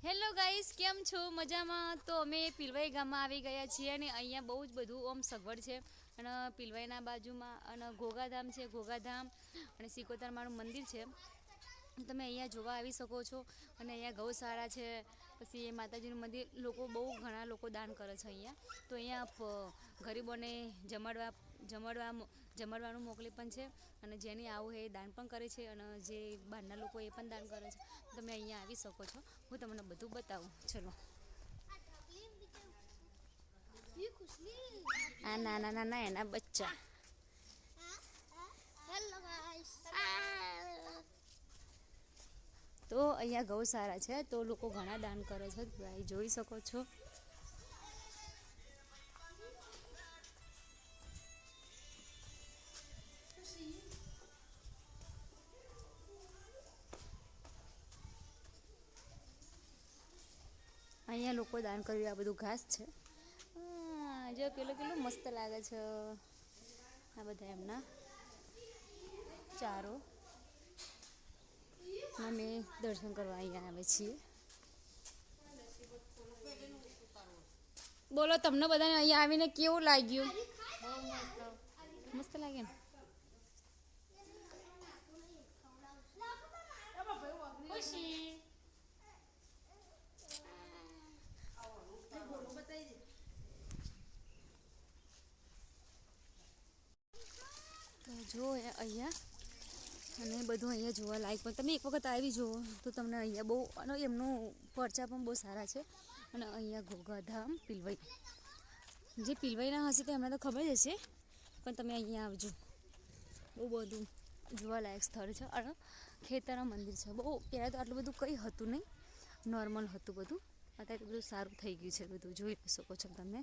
Hello guys, કેમ છો? મજામાં? તો અમે પીલવાઈ ગામમાં આવી ગયા છીએ અને અહીંયા બહુ જ બધું ઓમ સગવડ છે. અને પીલવાઈના બાજુમાં અને ઘોઘાધામ છે, ઘોઘાધામ અને સિકોતર માનું મંદિર છે. તમે અહીંયા જોવા આવી શકો છો. અને અહીંયા ગૌશાળા છે, પછી માતાજીનું મંદિર. લોકો બહુ ઘણા લોકો દાન કરે છે અહીંયા. તો અહીંયા ગરીબોને જમાડવાનું મોકલે પણ છે. અને જેની આવું એ દાન પણ કરે છે. અને જે બહારના લોકો એ પણ દાન કરે છે. તમે અહીંયા આવી શકો છો. હું તમને બધું બતાવું. ચલો, આ નાના નાના એના બચ્ચા. તો અહીંયા ગૌશાળા છે, તો લોકો ઘણા દાન કરે છે. ભાઈ જોઈ શકો છો. અહીંયા લોકો દાન કર્યું. આ બધું ઘાસ છે. જો કેટલું મસ્ત લાગે છે. આ બધા એમના ચારો. અમે દર્શન કરવા અહીંયા આવે છીએ. બોલો, તમને બધાને અહીંયા આવીને કેવું લાગ્યું? મસ્ત લાગે ને? જો અહીંયા અને બધું અહીંયા જોવા લાયક. પણ તમે એક વખત આવી જુઓ તો તમને અહીંયા બહુ, અને એમનું પરચા પણ બહુ સારા છે. અને અહીંયા ઘોઘાધામ પીલવાઈ, જે પીલવાઈના હશે તો એમને તો ખબર જ હશે. પણ તમે અહીંયા આવજો, બહુ બધું જોવાલાયક સ્થળ છે. અને ખેતરના મંદિર છે. બહુ પહેલાં તો આટલું બધું કંઈ હતું નહીં, નોર્મલ હતું બધું. અત્યારે તો બધું સારું થઈ ગયું છે. બધું જોઈ શકો છો તમે.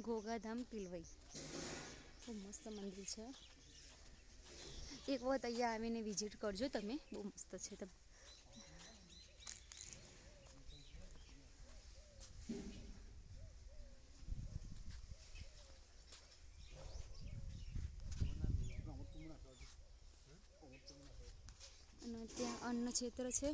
ઘોઘાધામ પીલવાઈ બહુ મસ્ત મંદિર છે. એક વખત અહીંયા આવીને વિઝિટ કરજો તમે, બહુ મસ્ત છે. તમે અને ત્યાં અન્ન ક્ષેત્ર છે.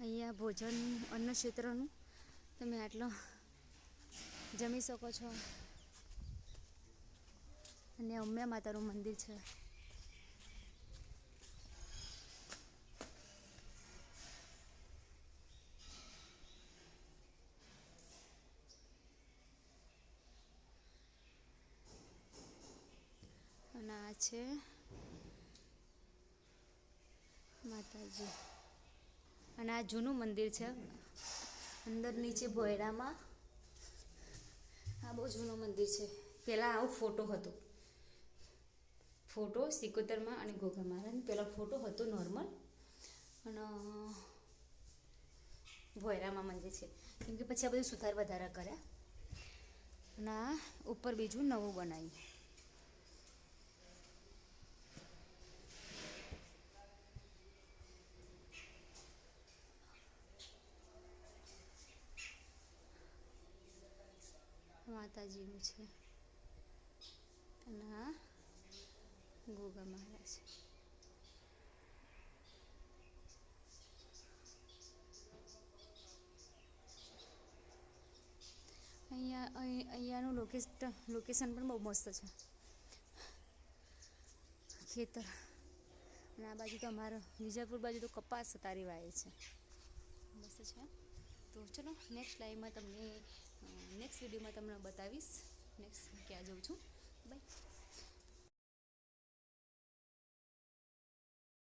અહીંયા ભોજન અન્ન ક્ષેત્રનું તમે આટલો જમી શકો છો. અને ઉમિયા માતાનું મંદિર છે. અને આ છે માતાજી. અને આ જૂનું મંદિર છે. અંદર નીચે ભોયરામાં આ બહુ જૂનું મંદિર છે. પેલા આવો ફોટો હતો. ફોટો સિકોતરમાં અને ઘોઘા મહારાજ પેલા ફોટો હતો નોર્મલ. અને ભોયરામાં મંદિર છે. કેમ કે પછી આ બધું સુધાર વધારા કર્યા. અને આ ઉપર બીજું નવું બનાવ્યું. માતાજીનું છે. અને આ ઘોઘા મહારાજ. અહીંયાનું લોકેશન પણ બહુ મસ્ત છે. ખેતર. અને આ બાજુ તો અમારા વિજાપુર બાજુ તો કપાસ તારી વાય છે. મસ્ત છે. તો ચલો, નેક્સ્ટ લાઈવમાં તમને નેક્સ્ટ વિડીયોમાં તમને બતાવીશ. નેક્સ્ટ ક્યાં જાઉં છું. બાય.